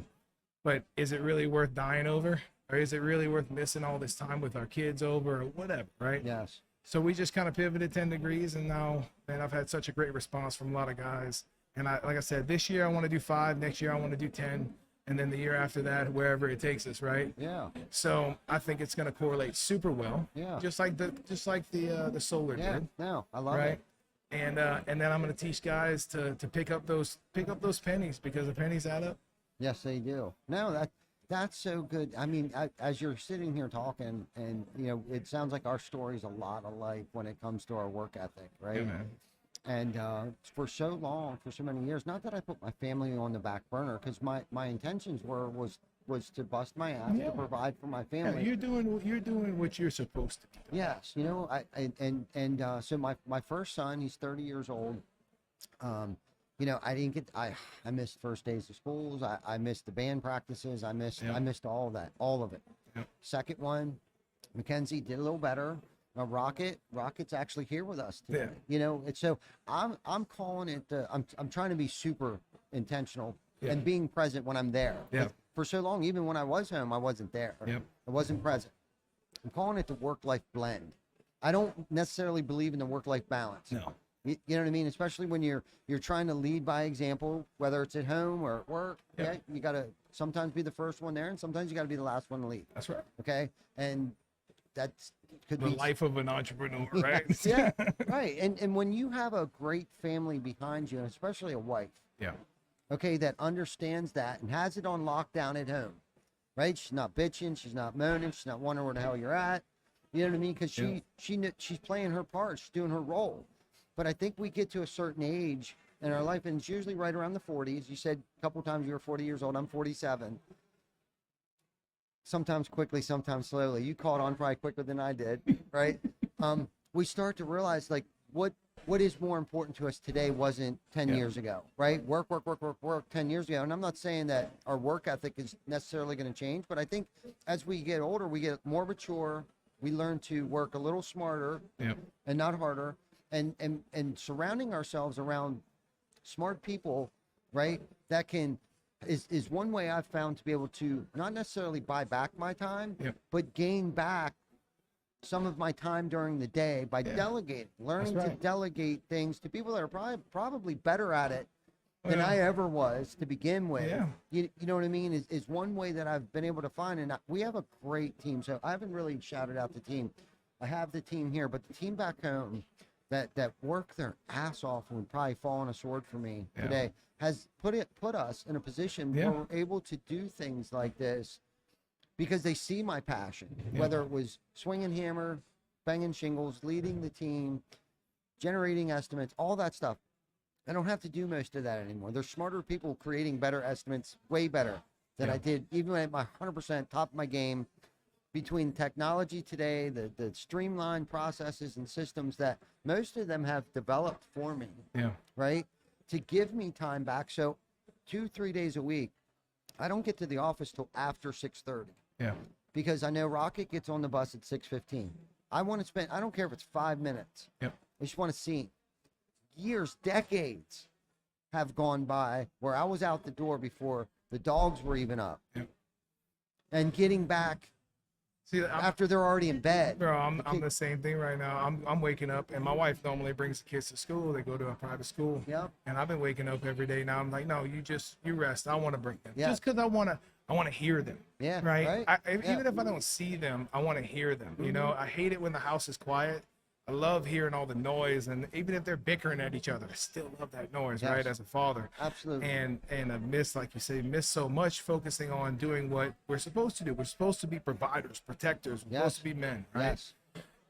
but is it really worth dying over, or is it really worth missing all this time with our kids over, or whatever, right? Yes. So we just kind of pivoted 10 degrees, and now, man, I've had such a great response from a lot of guys. And like I said, this year I want to do 5, next year I want to do 10, and then the year after that, wherever it takes us, right? Yeah. So I think it's going to correlate super well. Yeah. Just like the solar did, No, I love right? it. And then I'm going to teach guys to pick up those pennies, because the pennies add up. Yes, they do. No, that's so good. I mean, as you're sitting here talking, and it sounds like our story's a lot alike when it comes to our work ethic, right? Yeah, man. And for so long, for so many years, not that I put my family on the back burner, because my intentions was to bust my ass to provide for my Yeah, family. you're doing what you're supposed to be doing. Yes, so my first son, he's 30 years old. I didn't get I missed first days of schools. I missed the band practices. I missed all of it. Yep. Second one, Mackenzie did a little better. Rocket's actually here with us today. And so I'm calling it. I'm trying to be super intentional and being present when I'm there. Yeah. Like, for so long, even when I was home, I wasn't there. Yep. I wasn't present. I'm calling it the work-life blend. I don't necessarily believe in the work-life balance. No. You know what I mean? Especially when you're trying to lead by example, whether it's at home or at work. Yeah. Okay? You got to sometimes be the first one there, and sometimes you got to be the last one to leave. That's right. Okay? And that's could The be life of an entrepreneur, right? yeah, right. And when you have a great family behind you, and especially a wife, Yeah. okay, that understands that and has it on lockdown at home, right? She's not bitching, she's not moaning, she's not wondering where the hell you're at. You know what I mean? Because she's playing her part, she's doing her role. But I think we get to a certain age in our life, and it's usually right around the 40s. You said a couple times you were 40 years old. I'm 47. Sometimes quickly, sometimes slowly. You caught on probably quicker than I did, right? We start to realize, like, what is more important to us today wasn't 10 years ago, right? Work 10 years ago. And I'm not saying that our work ethic is necessarily going to change, but I think as we get older, we get more mature. We learn to work a little smarter and not harder. And surrounding ourselves around smart people, right? That is one way I've found to be able to not necessarily buy back my time, but gain back some of my time during the day by delegating, learning to delegate things to people that are probably better at it than I ever was to begin with. Yeah. You know what I mean? Is one way that I've been able to find, and we have a great team. So I haven't really shouted out the team. I have the team here, but the team back home that work their ass off and would probably fall on a sword for me today has put us in a position where we're able to do things like this because they see my passion, whether it was swinging hammer, banging shingles, leading the team, generating estimates, all that stuff. I don't have to do most of that anymore. There's smarter people creating better estimates, way better than I did, even at my 100% top of my game. Between technology today, the streamlined processes and systems that most of them have developed for me, right, to give me time back. So 2-3 days a week, I don't get to the office till after 6:30. Yeah. Because I know Rocket gets on the bus at 6:15. I want to spend, I don't care if it's 5 minutes. Yep. I just want to see him. Years, decades have gone by where I was out the door before the dogs were even up. Yep. And getting back after they're already in bed. Bro, I'm the same thing right now. I'm waking up, and my wife normally brings the kids to school. They go to a private school. Yep. And I've been waking up every day now. I'm like, no, you rest. I want to bring them. Yeah. Just because I want to hear them. Yeah. Right. Even if I don't see them, I want to hear them. You know, I hate it when the house is quiet. I love hearing all the noise, and even if they're bickering at each other, I still love that noise, right? As a father. Absolutely. And I miss, like you say, so much focusing on doing what we're supposed to do. We're supposed to be providers, protectors. We're supposed to be men, right?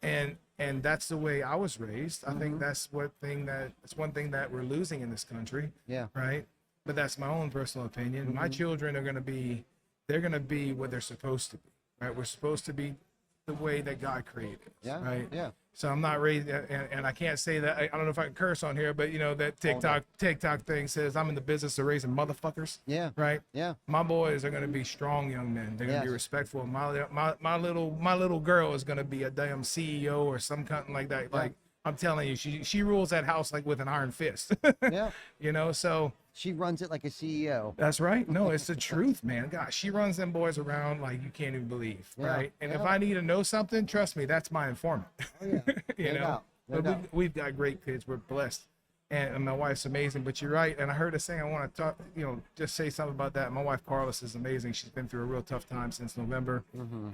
Yes. And that's the way I was raised. I think that's one thing that we're losing in this country. Yeah. Right. But that's my own personal opinion. My children are going to be they're going to be what they're supposed to be, right? We're supposed to be the way that God created us, Yeah. right? Yeah. So I'm not raised, and I can't say that. I don't know if I can curse on here, but that TikTok thing says I'm in the business of raising motherfuckers. Yeah. Right. Yeah. My boys are gonna be strong young men. They're gonna be respectful. My little girl is gonna be a damn CEO or some kind like that. Yeah. Like I'm telling you, she rules that house like with an iron fist. Yeah. So She runs it like a CEO. that's right. No, it's the truth, man. Gosh, she runs them boys around like you can't even believe, right? And if I need to know something, trust me, that's my informant. Oh, yeah. But we've got great kids. We're blessed, and my wife's amazing. But you're right. And I heard a saying. I want to talk. Just say something about that. My wife Carlos is amazing. She's been through a real tough time since November,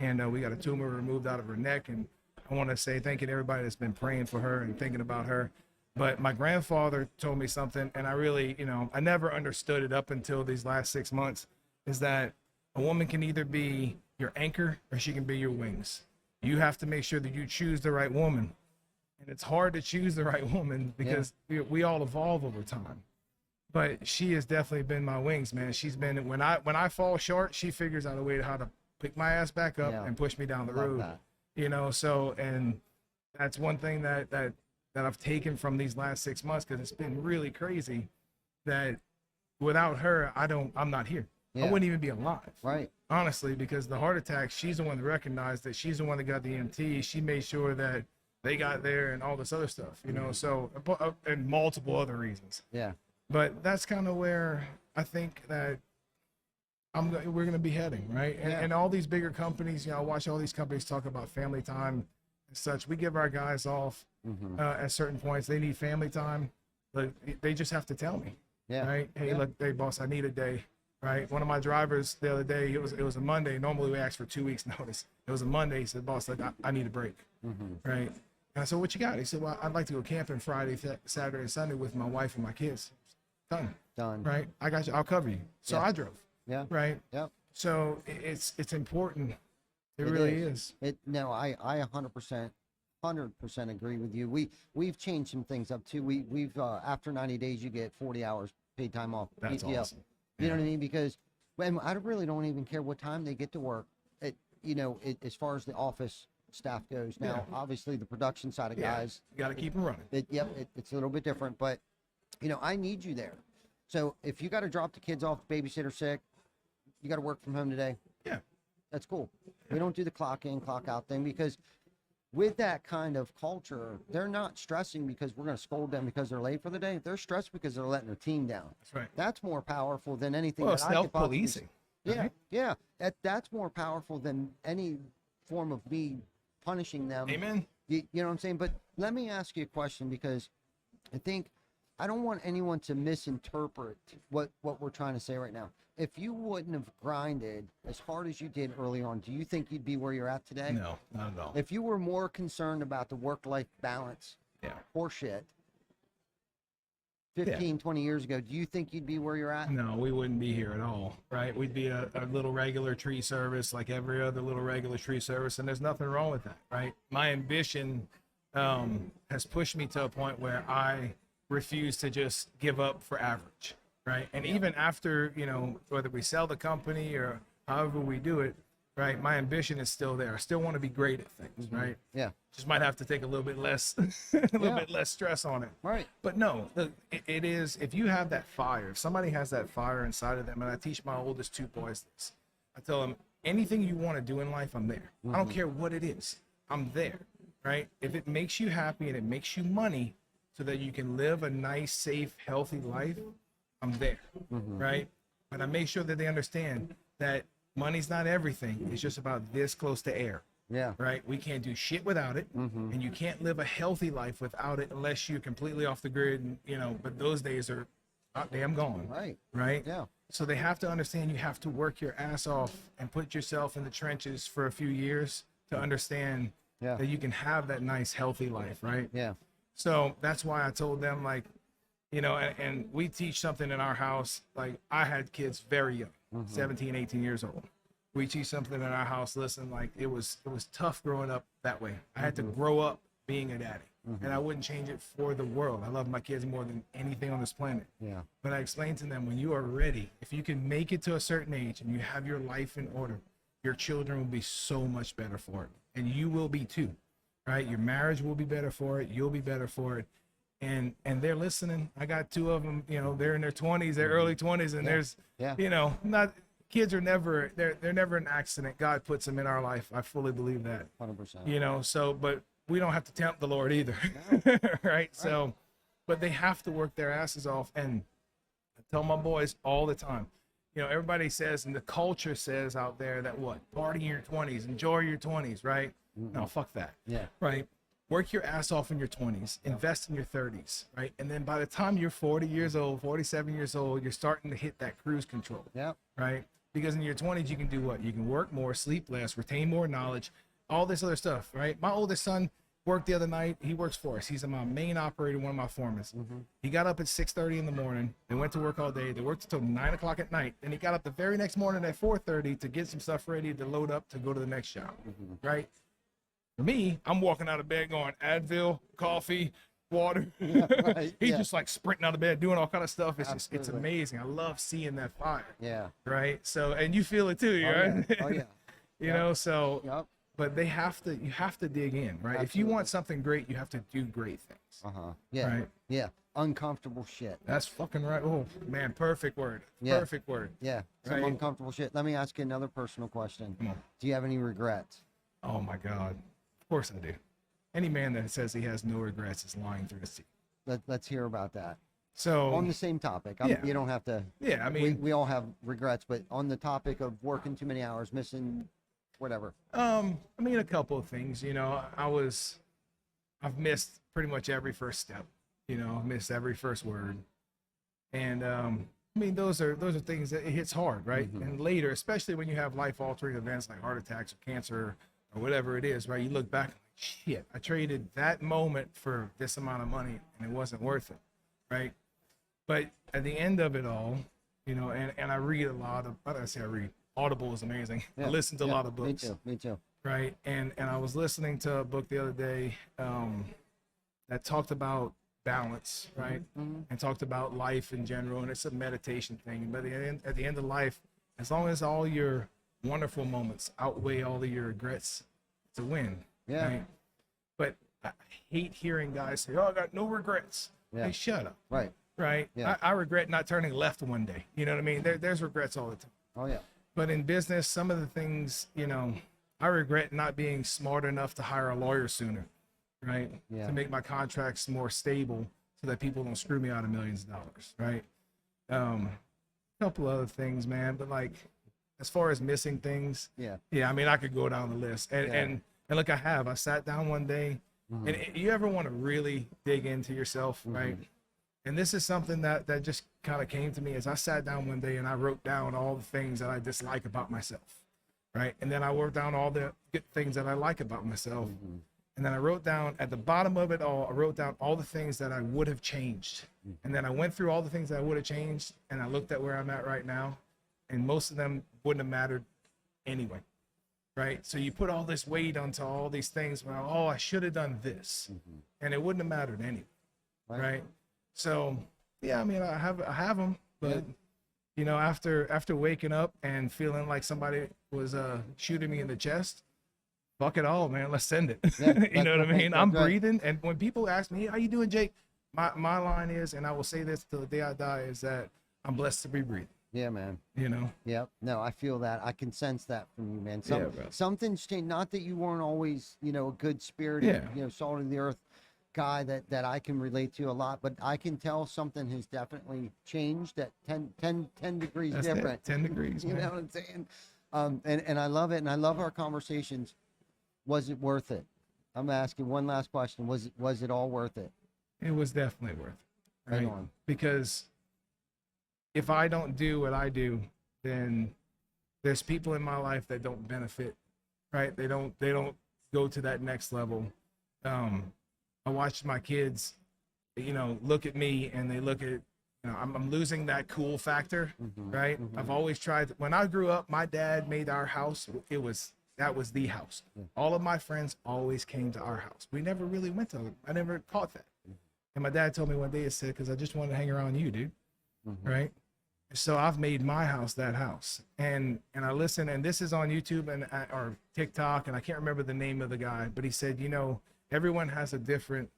and we got a tumor removed out of her neck. And I want to say thank you to everybody that's been praying for her and thinking about her. But my grandfather told me something, and I really, I never understood it up until these last 6 months, is that a woman can either be your anchor or she can be your wings. You have to make sure that you choose the right woman. And it's hard to choose the right woman because we all evolve over time. But she has definitely been my wings, man. She's been, when I fall short, she figures out a way to how to pick my ass back up and push me down the road. So, and that's one thing that I've taken from these last 6 months, because it's been really crazy that without her, I'm not here. I wouldn't even be alive. Right. Honestly, because the heart attack, she's the one that recognized that. She's the one that got the EMT. She made sure that they got there and all this other stuff, so, and multiple other reasons. Yeah. But that's kind of where I think that we're going to be heading, right? And all these bigger companies, I watch all these companies talk about family time and such. We give our guys off at certain points. They need family time, but they just have to tell me, right? Hey, look, hey, boss, I need a day, right? One of my drivers the other day, it was a Monday. Normally we ask for 2 weeks notice. It was a Monday. He said, boss, I need a break, right? And I said, what you got? He said, well, I'd like to go camping Friday, Saturday, and Sunday with my wife and my kids. Done. Right? I got you. I'll cover you. So I drove. Yeah. Right? Yep. So it's important. It really is. No, I 100% agree with you. We've changed some things up too. We've after 90 days you get 40 hours paid time off. That's awesome. You know what I mean? Because I really don't even care what time they get to work. As far as the office staff goes. Now, obviously the production side of guys, you got to keep them running. It's a little bit different, but I need you there. So if you got to drop the kids off, babysitter sick, you got to work from home today. Yeah, that's cool. We don't do the clock in, clock out thing, because with that kind of culture, they're not stressing because we're going to scold them because they're late for the day. They're stressed because they're letting their team down. That's right. That's more powerful than anything. Well, self-policing. Yeah, yeah. That's more powerful than any form of me punishing them. Amen. You know what I'm saying? But let me ask you a question, because I don't want anyone to misinterpret what we're trying to say right now. If you wouldn't have grinded as hard as you did early on, do you think you'd be where you're at today? No, not at all. If you were more concerned about the work-life balance, horseshit, 15, 20 years ago, do you think you'd be where you're at? No, we wouldn't be here at all, right? We'd be a little regular tree service like every other little regular tree service, and there's nothing wrong with that, right? My ambition has pushed me to a point where I refuse to just give up for average, right? And even after, whether we sell the company or however we do it, right, my ambition is still there. I still want to be great at things, right? Yeah. Just might have to take a little bit less, bit less stress on it. Right. But no, it is, if you have that fire, if somebody has that fire inside of them, and I teach my oldest two boys this, I tell them, anything you want to do in life, I'm there. I don't care what it is. I'm there, right? If it makes you happy and it makes you money so that you can live a nice, safe, healthy life, I'm there, right? But I make sure that they understand that money's not everything. It's just about this close to air. Yeah. Right. We can't do shit without it. And you can't live a healthy life without it unless you're completely off the grid. And, but those days are damn gone. Right. Right. Yeah. So they have to understand you have to work your ass off and put yourself in the trenches for a few years to understand that you can have that nice, healthy life. Right. Yeah. So that's why I told them, like, and we teach something in our house. Like, I had kids very young, 17, 18 years old. We teach something in our house. Listen, like, it was tough growing up that way. I had to grow up being a daddy. and I wouldn't change it for the world. I love my kids more than anything on this planet. Yeah. But I explained to them, when you are ready, if you can make it to a certain age and you have your life in order, your children will be so much better for it, and you will be too, right? Your marriage will be better for it. You'll be better for it. And they're listening. I got 2 of them, you know, they're in their 20s, their early 20s, and there's, you know, kids are never, they're never an accident. God puts them in our life. I fully believe that. 100%. You know, so, but we don't have to tempt the Lord either, right? So, but they have to work their asses off. And I tell my boys all the time, you know, everybody says, and the culture says out there that what? Party in your 20s, enjoy your 20s, right? No, fuck that. Yeah. Right? Work your ass off in your 20s, invest in your 30s, right? And then by the time you're 40 years old, 47 years old, you're starting to hit that cruise control, right? Because in your 20s, you can do what? You can work more, sleep less, retain more knowledge, all this other stuff, right? My oldest son worked the other night. He works for us. He's my main operator, one of my foremen. He got up at 6:30 in the morning. They went to work all day. They worked until 9 o'clock at night. Then he got up the very next morning at 4:30 to get some stuff ready to load up to go to the next job, right? For me, I'm walking out of bed going Advil, coffee, water. He's just like sprinting out of bed, doing all kind of stuff. It's just, it's amazing. I love seeing that fire. Yeah. Right. So, and you feel it too, right? Oh yeah. You know, so, but you have to dig in, right? Absolutely. If you want something great, you have to do great things. Yeah. Right. Yeah. Uncomfortable shit. That's fucking right. Oh man, perfect word. Yeah. Perfect word. Yeah. Some Right. uncomfortable shit. Let me ask you another personal question. Come on. Do you have any regrets? Oh my God. Of course I do. Any man that says he has no regrets is lying through his teeth. Let's hear about that. So On the same topic. You don't have to. Yeah, I mean, we all have regrets, but on the topic of working too many hours, missing whatever. I mean, a couple of things, you know, I've missed pretty much every first step, you know, missed every first word. And, I mean, those are things that it hits hard, right? And later, especially when you have life altering events like heart attacks or cancer or whatever it is, right? You look back, like, shit, I traded that moment for this amount of money and it wasn't worth it, right? But at the end of it all, you know, and I read a lot of, how do I say I read? Audible is amazing. I listen to a lot of books. Me too. Right. And I was listening to a book the other day that talked about balance, right? And talked about life in general. And it's a meditation thing. But at the end of life, as long as all your wonderful moments outweigh all of your regrets, it's a win. Yeah. Right? But I hate hearing guys say, oh, I got no regrets. Yeah. Hey, shut up. Right. Right. Yeah. I regret not turning left one day. You know what I mean? There's regrets all the time. Oh yeah. But in business, some of the things, you know, I regret not being smart enough to hire a lawyer sooner, right? Yeah. To make my contracts more stable so that people don't screw me out of millions of dollars, right? A couple other things, man. But like, as far as missing things, yeah, I mean, I could go down the list. And look, I sat down one day, and you ever want to really dig into yourself, right? And this is something that just kind of came to me as I sat down one day and I wrote down all the things that I dislike about myself, right? And then I wrote down all the good things that I like about myself. And then I wrote down at the bottom of it all, I wrote down all the things that I would have changed. And then I went through all the things that I would have changed and I looked at where I'm at right now, and most of them wouldn't have mattered anyway, right? So you put all this weight onto all these things, well, oh, I should have done this, and it wouldn't have mattered anyway, right? So, yeah, I mean, I have them, but you know, after waking up and feeling like somebody was shooting me in the chest, fuck it all, man. Let's send it. You know what I mean? I'm breathing, and when people ask me, "How you doing, Jake?" My line is, and I will say this till the day I die, is that I'm blessed to be breathing. Yeah, man. You know? Yep. No, I feel that. I can sense that from you, man. Bro. Something's changed. Not that you weren't always, you know, a good spirited, you know, salt of the earth guy that I can relate to a lot, but I can tell something has definitely changed at 10 degrees That's different. It, 10 degrees, You man. know what I'm saying? And I love it, and I love our conversations. Was it worth it? I'm asking one last question. Was it all worth it? It was definitely worth it. Right? Right on. Because if I don't do what I do, then there's people in my life that don't benefit, right? They don't go to that next level. I watched my kids, you know, look at me and they look at, you know, I'm losing that cool factor, right? I've always tried. When I grew up, my dad made our house. It was that was the house. All of my friends always came to our house. We never really went to them. I never caught that. And my dad told me one day, he said, because I just wanted to hang around you, dude. Right? So I've made my house that house. And I listen, and this is on YouTube and or TikTok, and I can't remember the name of the guy, but he said, you know, everyone has a different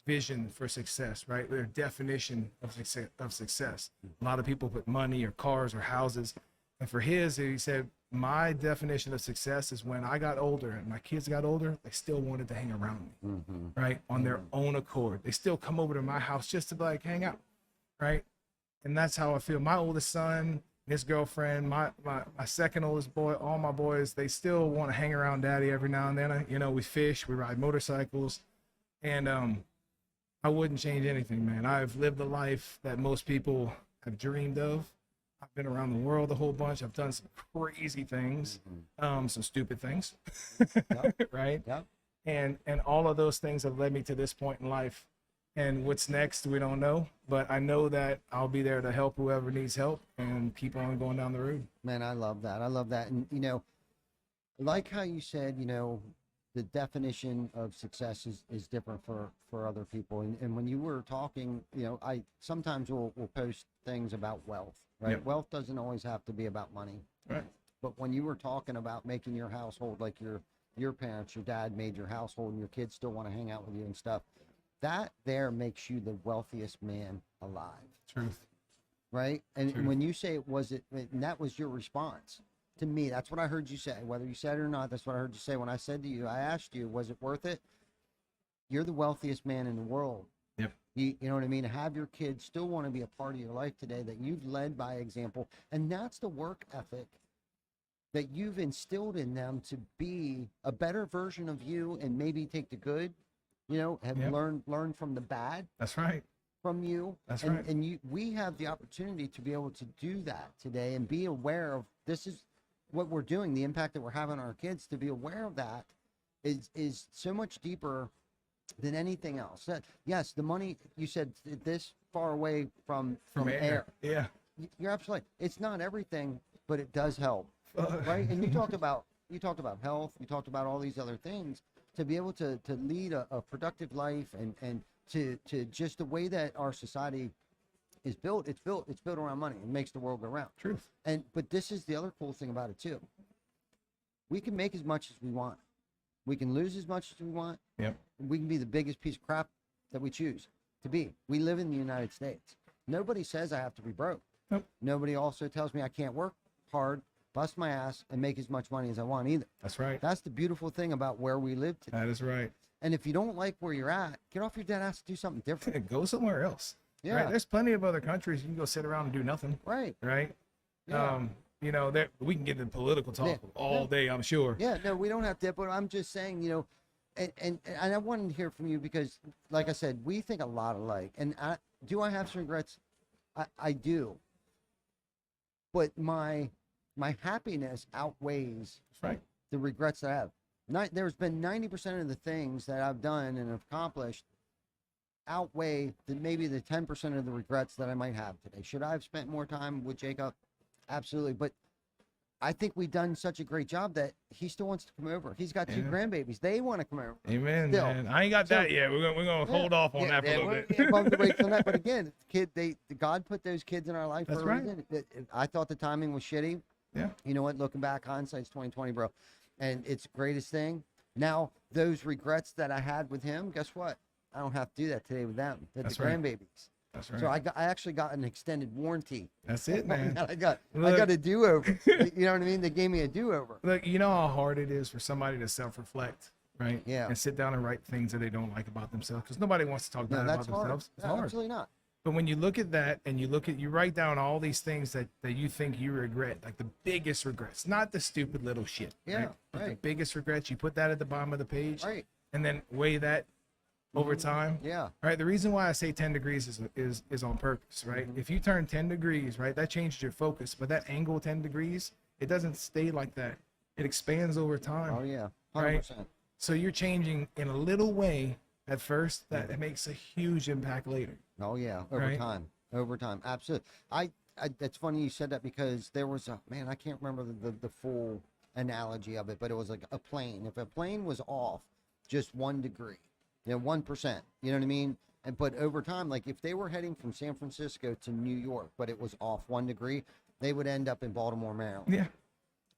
vision for success, right? Their definition of success. A lot of people put money or cars or houses. And for his, he said, my definition of success is when I got older and my kids got older, they still wanted to hang around me, right? On their own accord. They still come over to my house just to like hang out, right? And that's how I feel. My oldest son, his girlfriend, my second oldest boy, all my boys, they still want to hang around daddy every now and then. You know, we fish, we ride motorcycles, and I wouldn't change anything, man. I've lived the life that most people have dreamed of. I've been around the world a whole bunch. I've done some crazy things, some stupid things, right? Yep. And all of those things have led me to this point in life. And what's next, we don't know. But I know that I'll be there to help whoever needs help and keep on going down the road. Man, I love that. I love that. And, you know, like how you said, you know, the definition of success is different for other people. And when you were talking, you know, I sometimes will post things about wealth, right? Yep. Wealth doesn't always have to be about money. Right. But when you were talking about making your household like your parents, your dad made your household and your kids still want to hang out with you and stuff, that there makes you the wealthiest man alive. Truth. Right? And Truth. when you say and that was your response to me, that's what I heard you say. Whether you said it or not, that's what I heard you say. When I said to you, I asked you, was it worth it? You're the wealthiest man in the world. Yep. You know what I mean? Have your kids still want to be a part of your life today, that you've led by example. And that's the work ethic that you've instilled in them to be a better version of you and maybe take the good, you know, have learned from the bad. That's right. From you. That's right. And we have the opportunity to be able to do that today and be aware of this is what we're doing, the impact that we're having on our kids. To be aware of that is so much deeper than anything else. That, yes, the money, you said this far away from air. Yeah. You're absolutely, it's not everything, but it does help. Right? And you talked about health, you talked about all these other things. To be able to lead a productive life and to just the way that our society is built, it's built around money. It makes the world go round. Truth. But this is the other cool thing about it too. We can make as much as we want. We can lose as much as we want. Yep. We can be the biggest piece of crap that we choose to be. We live in the United States. Nobody says I have to be broke. Nope. Nobody also tells me I can't work hard, bust my ass, and make as much money as I want either. That's right. That's the beautiful thing about where we live today. That is right. And if you don't like where you're at, get off your dead ass and do something different. Go somewhere else. Yeah. Right? There's plenty of other countries you can go sit around and do nothing. Right. Right. Yeah. You know, that we can get into political talk all day, I'm sure. Yeah, no, we don't have to, but I'm just saying, you know, and I wanted to hear from you because, like I said, we think a lot alike. And do I have some regrets? I do. But my happiness outweighs the regrets that I have. There's been 90% of the things that I've done and accomplished outweigh maybe the 10% of the regrets that I might have today. Should I have spent more time with Jacob? Absolutely. But I think we've done such a great job that he still wants to come over. He's got two grandbabies. They want to come over. Amen, still. Man. I ain't got that yet. We're gonna hold off on that for a little bit. Bump the brakes on that. But again, God put those kids in our life That's for a reason. I thought the timing was shitty. Yeah. You know what? Looking back, hindsight's 20/20, bro. And it's the greatest thing. Now, those regrets that I had with him, guess what? I don't have to do that today with them. They're the grandbabies. That's right. So I actually got an extended warranty. That's it, man. I got a do-over. You know what I mean? They gave me a do-over. Look, you know how hard it is for somebody to self-reflect, right? Yeah. And sit down and write things that they don't like about themselves, because nobody wants to talk bad about themselves. It's hard. Absolutely not. But when you look at that and you write down all these things that you think you regret, like the biggest regrets, not the stupid little shit. Yeah, But the biggest regrets, you put that at the bottom of the page. Right. And then weigh that over time. Yeah. Right. The reason why I say 10 degrees is on purpose, right? If you turn 10 degrees, right, that changes your focus. But that angle 10 degrees, it doesn't stay like that. It expands over time. Oh yeah. 100%. Right? So you're changing in a little way at first that it makes a huge impact later. Oh yeah. Over time. Absolutely. That's funny you said that because there was I can't remember the full analogy of it, but it was like a plane. If a plane was off just 1 degree, 1%, you know what I mean? And but over time, like if they were heading from San Francisco to New York, but it was off 1 degree, they would end up in Baltimore, Maryland. Yeah.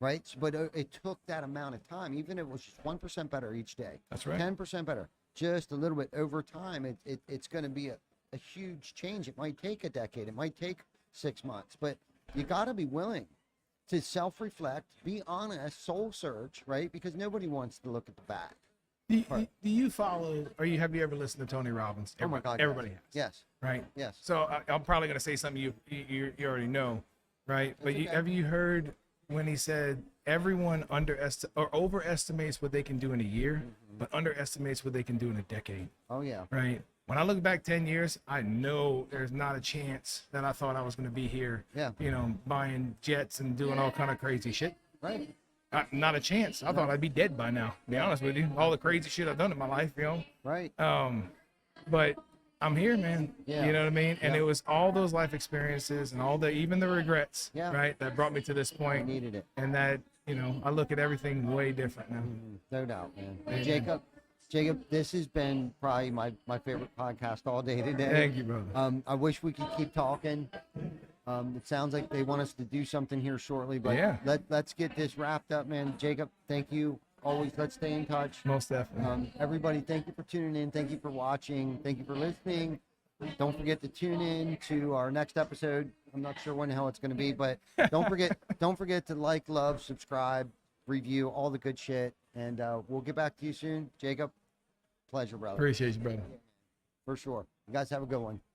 Right. So, but it took that amount of time, even if it was just 1% better each day. That's right. 10% better, just a little bit over time. It's going to be a huge change. It might take a decade. It might take 6 months, but you got to be willing to self-reflect, be honest, soul search, right? Because nobody wants to look at the back. Do you follow, or have you ever listened to Tony Robbins? Oh my God, everybody has. Yes. Right. Yes. So I'm probably going to say something you already know, right? But okay. have you heard when he said everyone overestimates what they can do in a year, but underestimates what they can do in a decade? Oh yeah. Right. When I look back 10 years, I know there's not a chance that I thought I was going to be here. Yeah. Buying jets and doing all kind of crazy shit. Right. Not a chance. I thought I'd be dead by now, to be honest with you. All the crazy shit I've done in my life, Right. But I'm here, man. Yeah. You know what I mean? And Yeah. it was all those life experiences and even the regrets, Yeah. right, that brought me to this I point. needed it. And that, I look at everything way different now. No doubt, man. And Jacob, this has been probably my favorite podcast all day today. Thank you, brother. I wish we could keep talking. It sounds like they want us to do something here shortly, but Yeah. let's get this wrapped up, man. Jacob, thank you. Always, let's stay in touch. Most definitely. Everybody, thank you for tuning in. Thank you for watching. Thank you for listening. Don't forget to tune in to our next episode. I'm not sure when the hell it's going to be, but don't forget to like, love, subscribe, review, all the good shit. And we'll get back to you soon. Jacob, pleasure, brother. Appreciate you, brother. For sure. You guys have a good one.